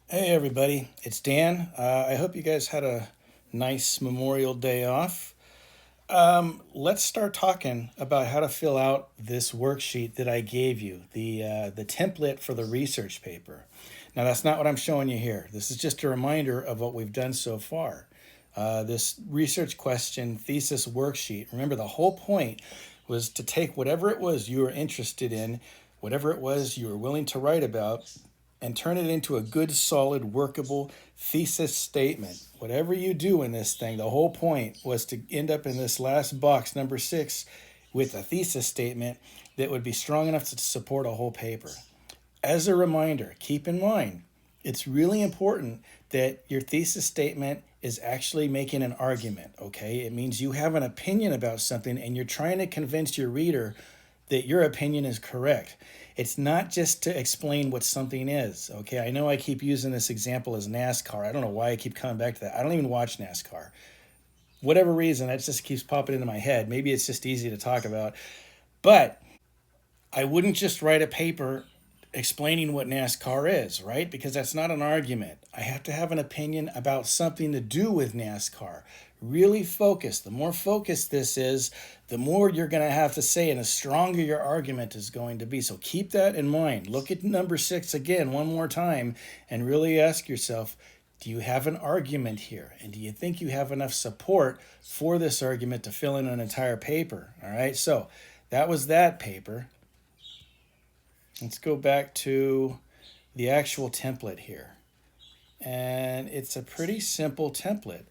Hey everybody, it's Dan. I hope you guys had a nice Memorial Day off. Let's start talking about how to fill out this worksheet that I gave you, the template for the research paper. Now that's not what I'm showing you here. This is just a reminder of what we've done so far. This research question thesis worksheet. Remember, the whole point was to take whatever it was you were interested in, whatever it was you were willing to write about, and turn it into a good, solid, workable thesis statement. Whatever you do in this thing, the whole point was to end up in this last box, number 6, with a thesis statement that would be strong enough to support a whole paper. As a reminder, keep in mind, it's really important that your thesis statement is actually making an argument, okay? It means you have an opinion about something and you're trying to convince your reader that your opinion is correct. It's not just to explain what something is, okay? I know I keep using this example as NASCAR. I don't know why I keep coming back to that. I don't even watch NASCAR. Whatever reason, that just keeps popping into my head. Maybe it's just easy to talk about. But I wouldn't just write a paper explaining what NASCAR is, right? Because that's not an argument. I have to have an opinion about something to do with NASCAR. Really focus. The more focused this is, the more you're going to have to say, and the stronger your argument is going to be. So keep that in mind. Look at number 6 again one more time and really ask yourself, do you have an argument here? And do you think you have enough support for this argument to fill in an entire paper? All right, so that was that paper. Let's go back to the actual template here. And it's a pretty simple template.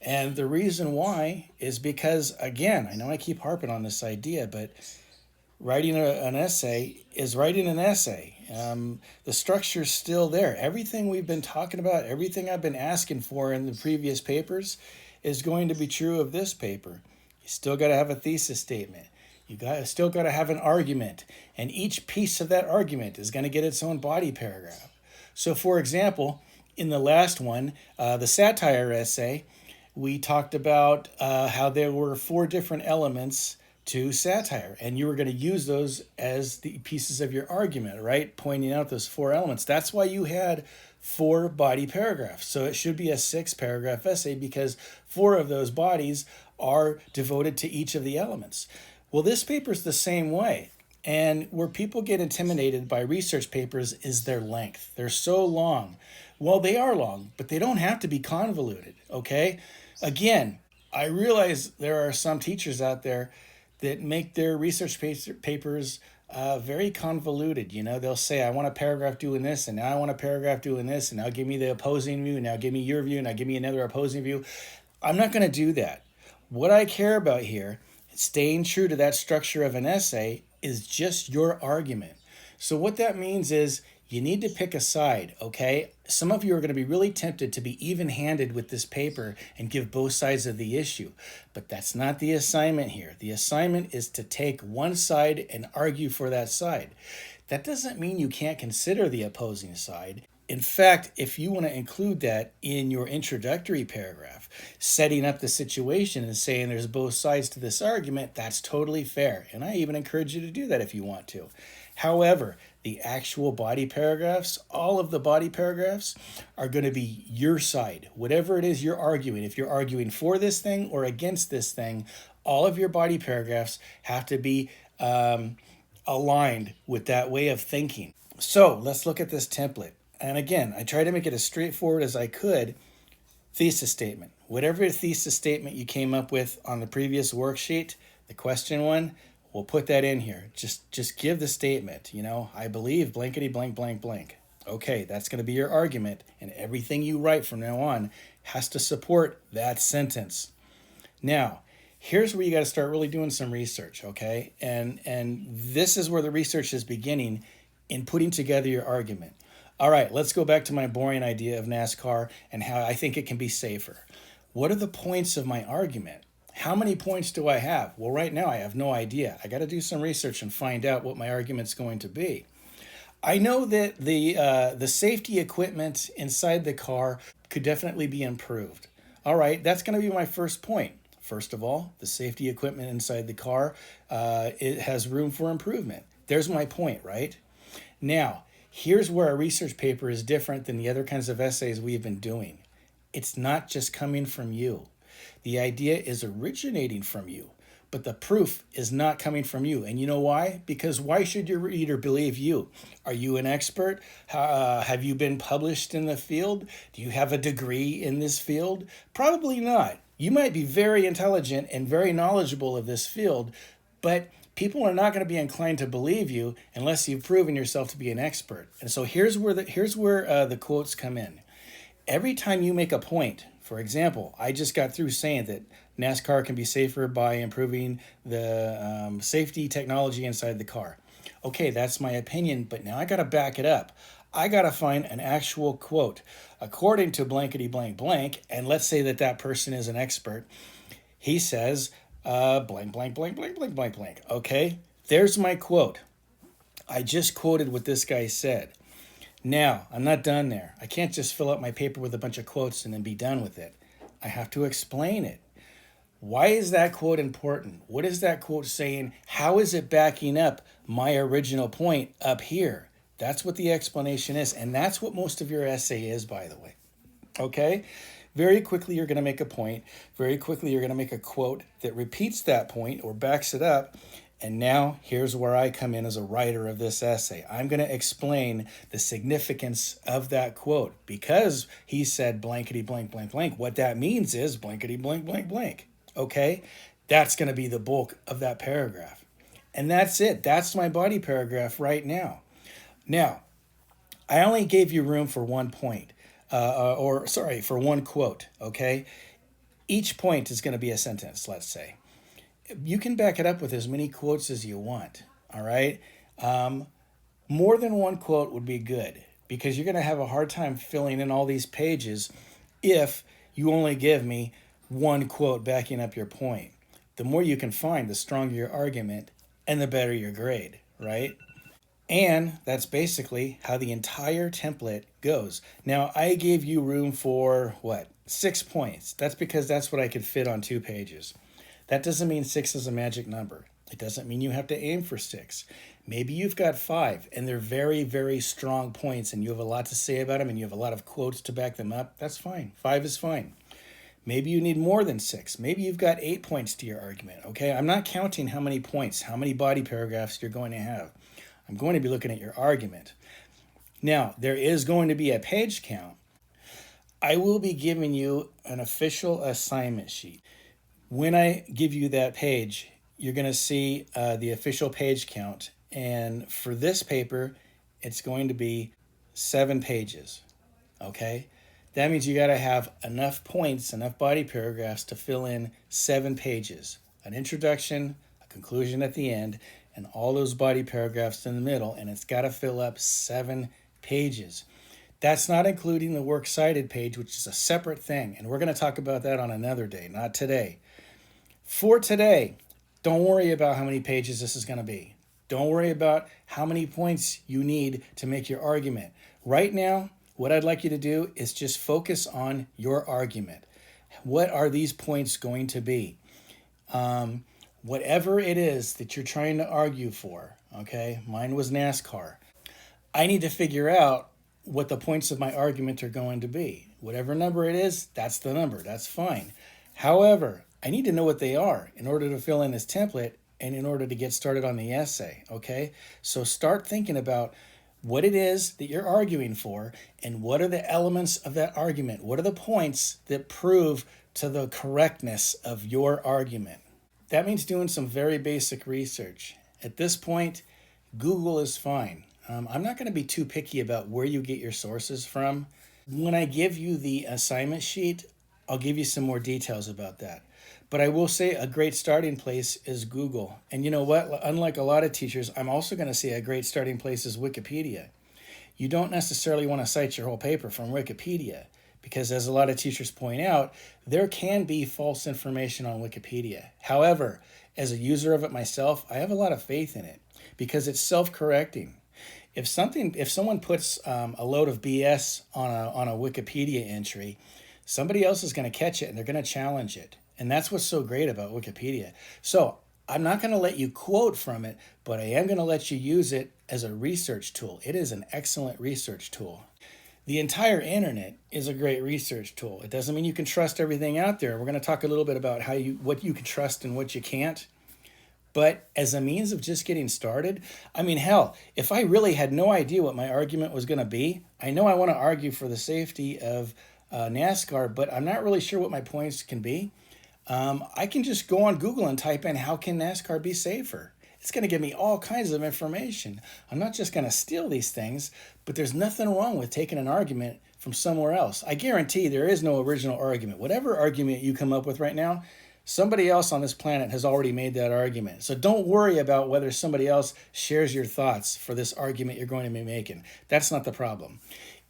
And the reason why is because, again, I know I keep harping on this idea, but writing an essay is writing an essay. The structure's still there. Everything we've been talking about, everything I've been asking for in the previous papers is going to be true of this paper. You still got to have a thesis statement. Still got to have an argument, and each piece of that argument is going to get its own body paragraph. So, for example, in the last one, the satire essay, we talked about how there were 4 different elements to satire, and you were going to use those as the pieces of your argument, right? Pointing out those 4 elements. That's why you had 4 body paragraphs. So it should be a 6-paragraph essay because 4 of those bodies are devoted to each of the elements. Well, this paper's the same way. And where people get intimidated by research papers is their length. They're so long. Well, they are long, but they don't have to be convoluted, okay? Again, I realize there are some teachers out there that make their research papers very convoluted. You know, they'll say, I want a paragraph doing this, and now I want a paragraph doing this, and now give me the opposing view, now give me your view, now give me another opposing view. I'm not going to do that. What I care about here, staying true to that structure of an essay, is just your argument. So what that means is you need to pick a side, okay? Some of you are going to be really tempted to be even-handed with this paper and give both sides of the issue, but that's not the assignment here. The assignment is to take one side and argue for that side. That doesn't mean you can't consider the opposing side. In fact, if you want to include that in your introductory paragraph, setting up the situation and saying there's both sides to this argument, that's totally fair. And I even encourage you to do that if you want to. However, the actual body paragraphs, all of the body paragraphs are going to be your side. Whatever it is you're arguing, if you're arguing for this thing or against this thing, all of your body paragraphs have to be aligned with that way of thinking. So let's look at this template. And again, I tried to make it as straightforward as I could. Thesis statement. Whatever thesis statement you came up with on the previous worksheet, the question one, we'll put that in here. Just give the statement, you know, I believe blankety blank blank blank. Okay, that's going to be your argument, and everything you write from now on has to support that sentence. Now, here's where you got to start really doing some research, okay? And this is where the research is beginning in putting together your argument. All right, let's go back to my boring idea of NASCAR and how I think it can be safer. What are the points of my argument? How many points do I have? Well, right now I have no idea. I got to do some research and find out what my argument's going to be. I know that the safety equipment inside the car could definitely be improved. All right, that's going to be my first point. First of all, the safety equipment inside the car, it has room for improvement. There's my point, right? Now, Here's where a research paper is different than the other kinds of essays we've been doing. It's not just coming from you. The idea is originating from you, but the proof is not coming from you. And you know why? Because why should your reader believe you? Are you an expert? Have you been published in the field? Do you have a degree in this field? Probably not. You might be very intelligent and very knowledgeable of this field, but people are not going to be inclined to believe you unless you've proven yourself to be an expert. And so here's where the quotes come in. Every time you make a point, for example, I just got through saying that NASCAR can be safer by improving the safety technology inside the car. Okay, that's my opinion, but now I got to back it up. I got to find an actual quote. According to blankety blank blank, and let's say that that person is an expert, he says blank blank blank blank blank blank blank. Okay, there's my quote. I just quoted what this guy said. Now, I'm not done there. I can't just fill out my paper with a bunch of quotes and then be done with it. I have to explain it. Why is that quote important? What is that quote saying? How is it backing up my original point up here? That's what the explanation is, and that's what most of your essay is, by the way. Okay? Very quickly, you're going to make a point. Very quickly, you're going to make a quote that repeats that point or backs it up. And now, here's where I come in as a writer of this essay. I'm going to explain the significance of that quote. Because he said blankety blank blank blank, what that means is blankety blank blank blank. Okay? That's going to be the bulk of that paragraph. And that's it. That's my body paragraph right now. Now, I only gave you room for one point. For one quote, okay? Each point is going to be a sentence, let's say. You can back it up with as many quotes as you want, all right? More than one quote would be good because you're going to have a hard time filling in all these pages if you only give me one quote backing up your point. The more you can find, the stronger your argument and the better your grade, right? And that's basically how the entire template goes. Now, I gave you room for, 6 points. That's because that's what I could fit on 2 pages. That doesn't mean 6 is a magic number. It doesn't mean you have to aim for 6. Maybe you've got 5, and they're very, very strong points, and you have a lot to say about them, and you have a lot of quotes to back them up. That's fine. 5 is fine. Maybe you need more than 6. Maybe you've got 8 points to your argument, okay? I'm not counting how many points, how many body paragraphs you're going to have. I'm going to be looking at your argument. Now, there is going to be a page count. I will be giving you an official assignment sheet. When I give you that page, you're going to see the official page count. And for this paper, it's going to be 7 pages, okay? That means you got to have enough points, enough body paragraphs to fill in 7 pages. An introduction, a conclusion at the end, and all those body paragraphs in the middle, and it's got to fill up 7 pages. That's not including the works cited page, which is a separate thing, and we're going to talk about that on another day, not today. For today, don't worry about how many pages this is going to be. Don't worry about how many points you need to make your argument. Right now, what I'd like you to do is just focus on your argument. What are these points going to be? Whatever it is that you're trying to argue for, okay? Mine was NASCAR. I need to figure out what the points of my argument are going to be. Whatever number it is, that's the number. That's fine. However, I need to know what they are in order to fill in this template and in order to get started on the essay, okay? So start thinking about what it is that you're arguing for and what are the elements of that argument. What are the points that prove to the correctness of your argument? That means doing some very basic research. At this point, Google is fine. I'm not going to be too picky about where you get your sources from. When I give you the assignment sheet, I'll give you some more details about that. But I will say a great starting place is Google. And you know what? Unlike a lot of teachers, I'm also going to say a great starting place is Wikipedia. You don't necessarily want to cite your whole paper from Wikipedia because, as a lot of teachers point out, there can be false information on Wikipedia. However, as a user of it myself, I have a lot of faith in it because it's self-correcting. If someone puts a load of BS on a Wikipedia entry, somebody else is going to catch it and they're going to challenge it. And that's what's so great about Wikipedia. So I'm not going to let you quote from it, but I am going to let you use it as a research tool. It is an excellent research tool. The entire internet is a great research tool. It doesn't mean you can trust everything out there. We're going to talk a little bit about what you can trust and what you can't. But as a means of just getting started, I mean, hell, if I really had no idea what my argument was going to be, I know I want to argue for the safety of NASCAR, but I'm not really sure what my points can be. I can just go on Google and type in, how can NASCAR be safer? It's going to give me all kinds of information. I'm not just going to steal these things, but there's nothing wrong with taking an argument from somewhere else. I guarantee there is no original argument. Whatever argument you come up with right now, somebody else on this planet has already made that argument. So don't worry about whether somebody else shares your thoughts for this argument you're going to be making. That's not the problem.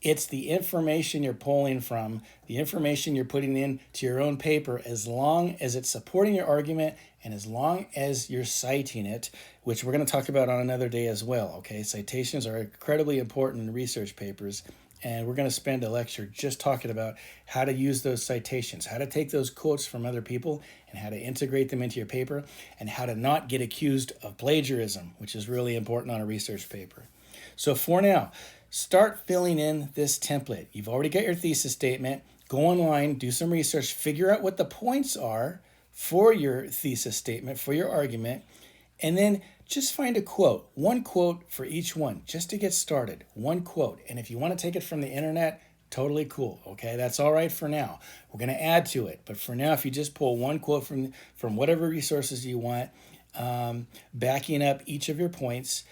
It's the information you're pulling from, the information you're putting into your own paper, as long as it's supporting your argument and as long as you're citing it, which we're going to talk about on another day as well. Okay, citations are incredibly important in research papers, and we're going to spend a lecture just talking about how to use those citations, how to take those quotes from other people and how to integrate them into your paper, and how to not get accused of plagiarism, which is really important on a research paper. So for now, start filling in this template. You've already got your thesis statement. Go online, do some research, figure out what the points are for your thesis statement, for your argument, and then just find a quote, one quote for each one, just to get started, one quote. And if you want to take it from the internet, totally cool, okay? That's all right for now. We're going to add to it, but for now, if you just pull one quote from whatever resources you want, backing up each of your points,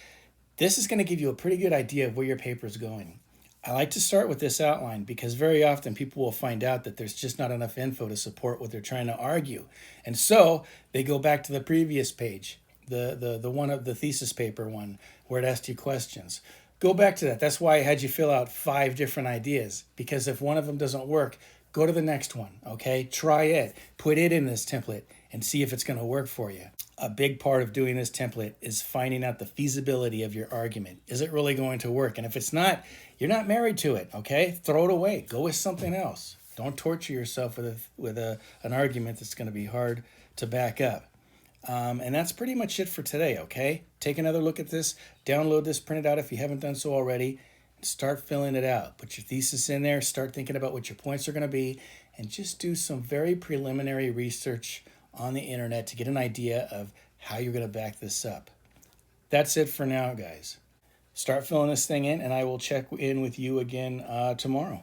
this is going to give you a pretty good idea of where your paper is going. I like to start with this outline because very often people will find out that there's just not enough info to support what they're trying to argue. And so they go back to the previous page, the one of the thesis paper one, where it asked you questions. Go back to that. That's why I had you fill out 5 different ideas, because if one of them doesn't work, go to the next one, okay? Try it. Put it in this template and see if it's going to work for you. A big part of doing this template is finding out the feasibility of your argument. Is it really going to work? And if it's not, you're not married to it, okay? Throw it away. Go with something else. Don't torture yourself with an argument that's going to be hard to back up. And that's pretty much it for today, okay? Take another look at this. Download this, print it out if you haven't done so already. And start filling it out. Put your thesis in there. Start thinking about what your points are going to be. And just do some very preliminary research on the internet to get an idea of how you're going to back this up. That's it for now, guys. Start filling this thing in, and I will check in with you again tomorrow.